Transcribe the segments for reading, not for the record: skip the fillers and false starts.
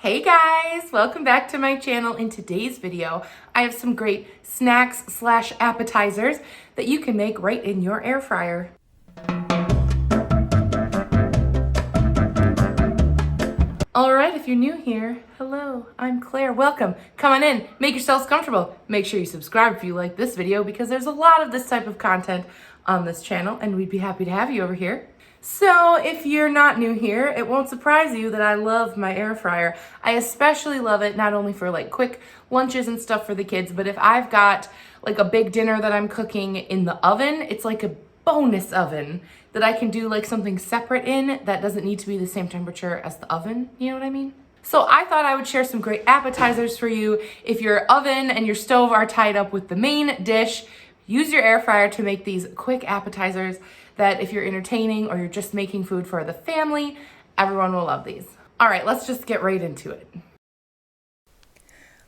Hey guys, welcome back to my channel. In today's video, I have some great snacks slash appetizers that you can make right in your air fryer. All right, if you're new here, hello, I'm Claire. Welcome. Come on in, make yourselves comfortable. Make sure you subscribe if you like this video because there's a lot of this type of content on this channel and we'd be happy to have you over here. So if you're not new here, it won't surprise you that I love my air fryer. I especially love it not only for like quick lunches and stuff for the kids, but if I've got like a big dinner that I'm cooking in the oven, it's like a bonus oven that I can do like something separate in that doesn't need to be the same temperature as the oven. You know what I mean? So I thought I would share some great appetizers for you. If your oven and your stove are tied up with the main dish, use your air fryer to make these quick appetizers that if you're entertaining or you're just making food for the family, everyone will love these. All right, let's just get right into it.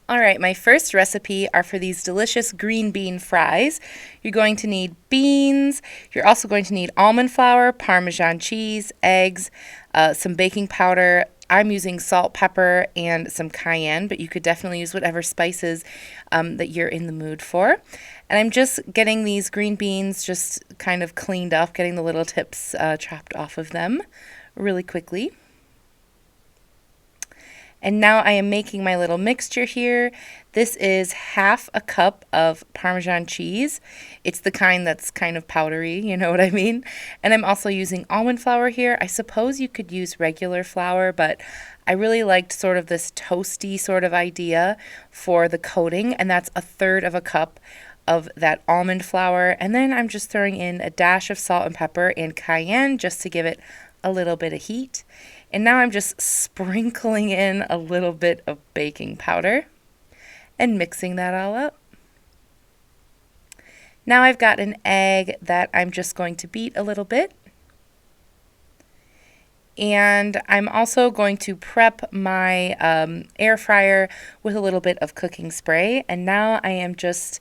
All right, my first recipe are for these delicious green bean fries. You're going to need beans. You're also going to need almond flour, Parmesan cheese, eggs, some baking powder. I'm using salt, pepper, and some cayenne, but you could definitely use whatever spices that you're in the mood for. And I'm just getting these green beans just kind of cleaned up, getting the little tips chopped off of them really quickly. And now I am making my little mixture here. This is half a cup of Parmesan cheese. It's the kind that's kind of powdery, you know what I mean? And I'm also using almond flour here. I suppose you could use regular flour, but I really liked sort of this toasty sort of idea for the coating, and that's a third of a cup of that almond flour. And then I'm just throwing in a dash of salt and pepper and cayenne just to give it a little bit of heat. And now I'm just sprinkling in a little bit of baking powder and mixing that all up. Now I've got an egg that I'm just going to beat a little bit. And I'm also going to prep my air fryer with a little bit of cooking spray. And now I am just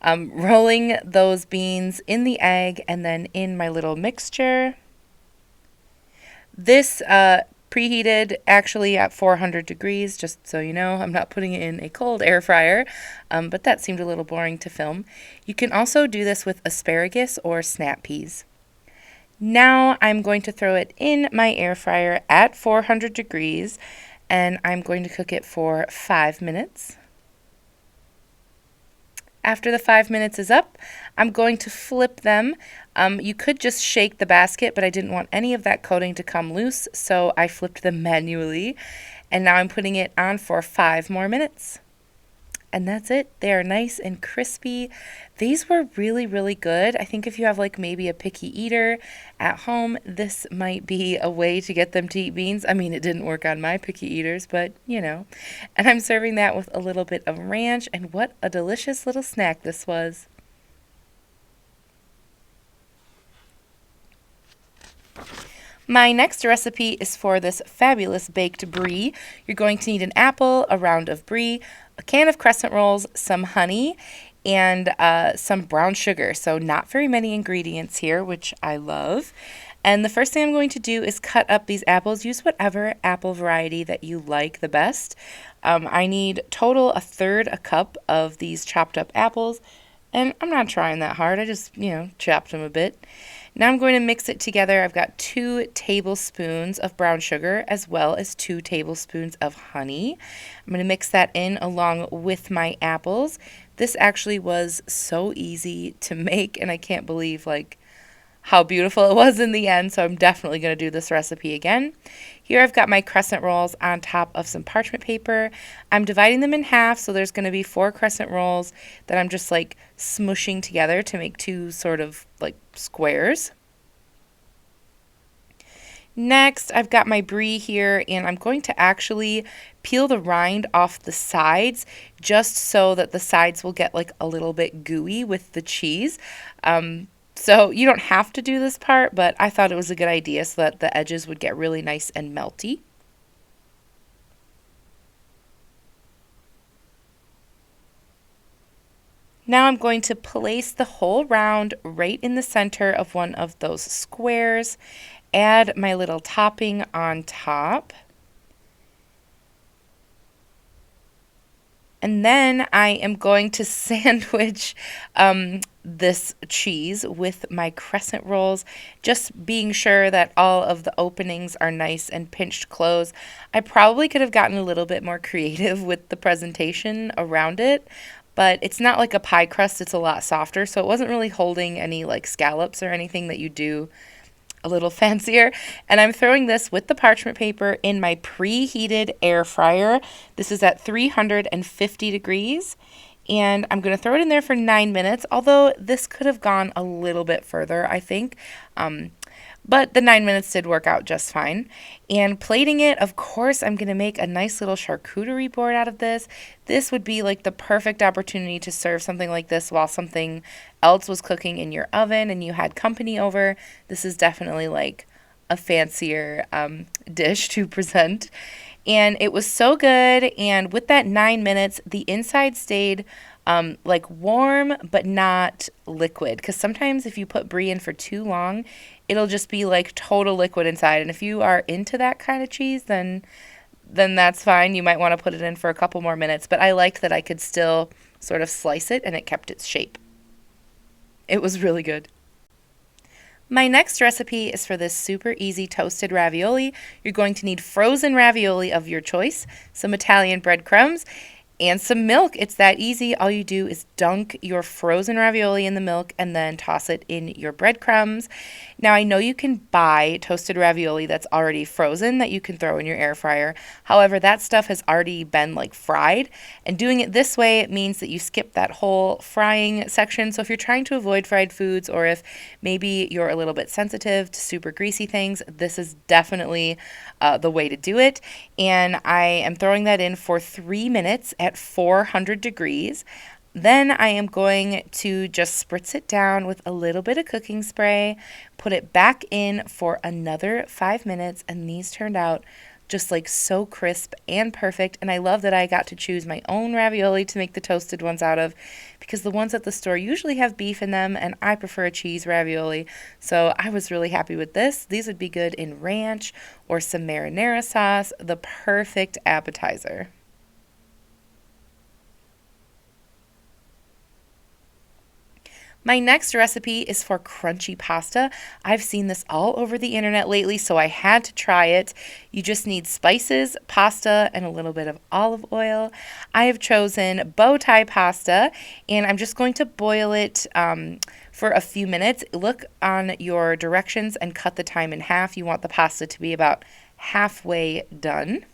rolling those beans in the egg and then in my little mixture. This preheated actually at 400 degrees, just so you know. I'm not putting it in a cold air fryer, but that seemed a little boring to film. You can also do this with asparagus or snap peas. Now I'm going to throw it in my air fryer at 400 degrees, and I'm going to cook it for 5 minutes. After the 5 minutes is up, I'm going to flip them. You could just shake the basket, but I didn't want any of that coating to come loose, so I flipped them manually. And now I'm putting it on for 5 more minutes. And that's it. They are nice and crispy. These were really, really good. I think if you have like maybe a picky eater at home, this might be a way to get them to eat beans. I mean, it didn't work on my picky eaters, but you know. And I'm serving that with a little bit of ranch, and what a delicious little snack this was. My next recipe is for this fabulous baked brie. You're going to need an apple, a round of brie, a can of crescent rolls, some honey, and some brown sugar. So not very many ingredients here, which I love. And the first thing I'm going to do is cut up these apples. Use whatever apple variety that you like the best. I need total a third a cup of these chopped up apples. And I'm not trying that hard. I just, chopped them a bit. Now I'm going to mix it together. I've got 2 tablespoons of brown sugar as well as 2 tablespoons of honey. I'm going to mix that in along with my apples. This actually was so easy to make, and I can't believe how beautiful it was in the end, so I'm definitely going to do this recipe again. Here I've got my crescent rolls on top of some parchment paper. I'm dividing them in half, so there's going to be 4 crescent rolls that I'm just smushing together to make 2 sort of squares. Next, I've got my brie here, and I'm going to actually peel the rind off the sides just so that the sides will get a little bit gooey with the cheese. So you don't have to do this part, but I thought it was a good idea so that the edges would get really nice and melty. Now I'm going to place the whole round right in the center of one of those squares, add my little topping on top, And then I am going to sandwich this cheese with my crescent rolls, just being sure that all of the openings are nice and pinched close. I probably could have gotten a little bit more creative with the presentation around it, but it's not like a pie crust, it's a lot softer, so it wasn't really holding any like scallops or anything that you do a little fancier. And I'm throwing this with the parchment paper in my preheated air fryer. This is at 350 degrees. And I'm going to throw it in there for 9 minutes, although this could have gone a little bit further, I think. But the 9 minutes did work out just fine. And plating it, of course, I'm going to make a nice little charcuterie board out of this. This would be like the perfect opportunity to serve something like this while something else was cooking in your oven and you had company over. This is definitely like a fancier dish to present. And it was so good. And with that 9 minutes, the inside stayed like warm but not liquid. Because sometimes if you put brie in for too long, it'll just be like total liquid inside. And if you are into that kind of cheese, then that's fine. You might want to put it in for a couple more minutes. But I liked that I could still sort of slice it and it kept its shape. It was really good. My next recipe is for this super easy toasted ravioli. You're going to need frozen ravioli of your choice, some Italian breadcrumbs, and some milk. It's that easy. All you do is dunk your frozen ravioli in the milk and then toss it in your breadcrumbs. Now, I know you can buy toasted ravioli that's already frozen that you can throw in your air fryer. However, that stuff has already been like fried, and doing it this way, it means that you skip that whole frying section. So if you're trying to avoid fried foods, or if maybe you're a little bit sensitive to super greasy things, this is definitely the way to do it. And I am throwing that in for 3 minutes at 400 degrees. Then I am going to just spritz it down with a little bit of cooking spray, put it back in for another 5 minutes, and these turned out just like so crisp and perfect. And I love that I got to choose my own ravioli to make the toasted ones out of, because the ones at the store usually have beef in them and I prefer a cheese ravioli. So I was really happy with this. These would be good in ranch or some marinara sauce, the perfect appetizer. My next recipe is for crunchy pasta. I've seen this all over the internet lately, so I had to try it. You just need spices, pasta, and a little bit of olive oil. I have chosen bow tie pasta, and I'm just going to boil it for a few minutes. Look on your directions and cut the time in half. You want the pasta to be about halfway done.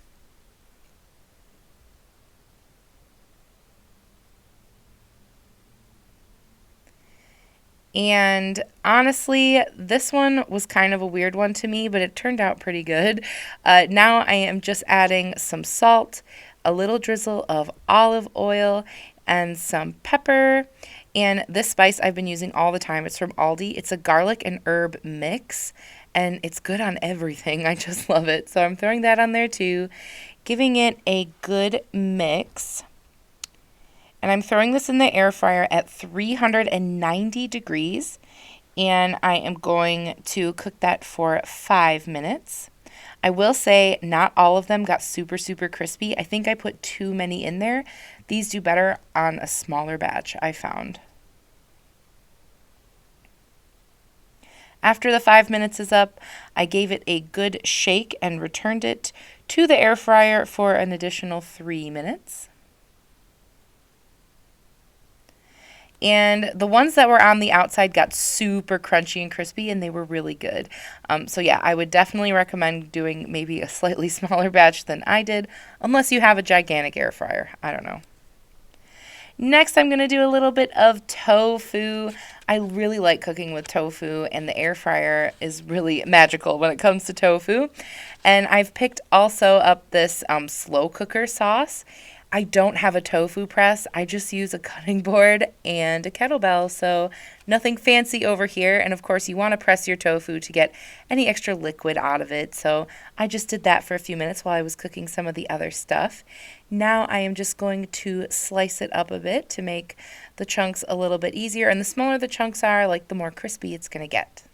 And honestly, this one was kind of a weird one to me, but it turned out pretty good. Now I am just adding some salt, a little drizzle of olive oil, and some pepper. And this spice I've been using all the time. It's from Aldi. It's a garlic and herb mix, and it's good on everything. I just love it. So I'm throwing that on there too, giving it a good mix. And I'm throwing this in the air fryer at 390 degrees. And I am going to cook that for 5 minutes. I will say not all of them got super, super crispy. I think I put too many in there. These do better on a smaller batch, I found. After the 5 minutes is up, I gave it a good shake and returned it to the air fryer for an additional 3 minutes. And the ones that were on the outside got super crunchy and crispy, and they were really good. So yeah, I would definitely recommend doing maybe a slightly smaller batch than I did, unless you have a gigantic air fryer. I don't know. Next, I'm going to do a little bit of tofu. I really like cooking with tofu, and the air fryer is really magical when it comes to tofu. And I've picked also up this slow cooker sauce. I don't have a tofu press. I just use a cutting board and a kettlebell, so nothing fancy over here. And of course, you want to press your tofu to get any extra liquid out of it. So I just did that for a few minutes while I was cooking some of the other stuff. Now I am just going to slice it up a bit to make the chunks a little bit easier. And the smaller the chunks are, like the more crispy it's going to get.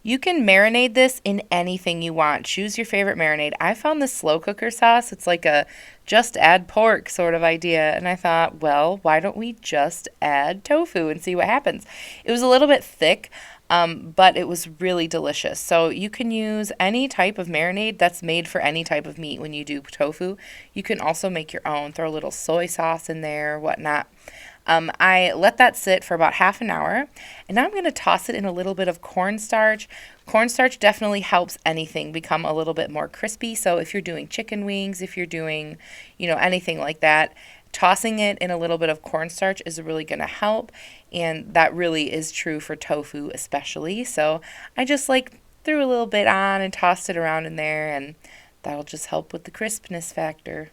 You can marinate this in anything you want. Choose your favorite marinade. I found this slow cooker sauce. It's like a just add pork sort of idea. And I thought, well, why don't we just add tofu and see what happens? It was a little bit thick, but it was really delicious. So you can use any type of marinade that's made for any type of meat when you do tofu. You can also make your own, throw a little soy sauce in there, whatnot. I let that sit for about half an hour, and now I'm going to toss it in a little bit of cornstarch. Cornstarch definitely helps anything become a little bit more crispy. So if you're doing chicken wings, if you're doing, anything like that, tossing it in a little bit of cornstarch is really going to help, and that really is true for tofu especially. So I just threw a little bit on and tossed it around in there, and that'll just help with the crispness factor.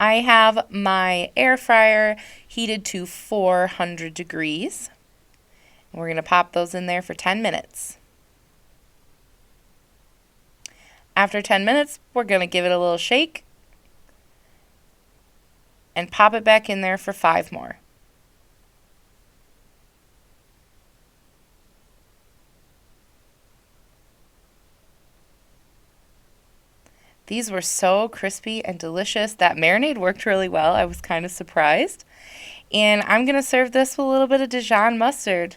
I have my air fryer heated to 400 degrees. We're going to pop those in there for 10 minutes. After 10 minutes, we're going to give it a little shake and pop it back in there for 5 more. These were so crispy and delicious. That marinade worked really well. I was kind of surprised. And I'm going to serve this with a little bit of Dijon mustard.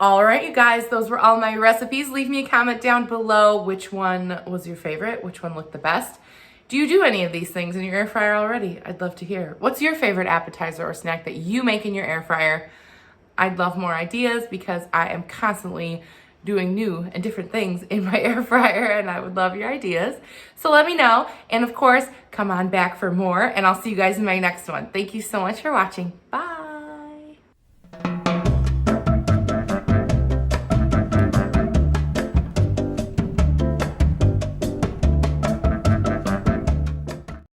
All right, you guys, those were all my recipes. Leave me a comment down below which one was your favorite, which one looked the best. Do you do any of these things in your air fryer already? I'd love to hear. What's your favorite appetizer or snack that you make in your air fryer? I'd love more ideas because I am constantly doing new and different things in my air fryer, and I would love your ideas. So let me know, and of course, come on back for more, and I'll see you guys in my next one. Thank you so much for watching. Bye.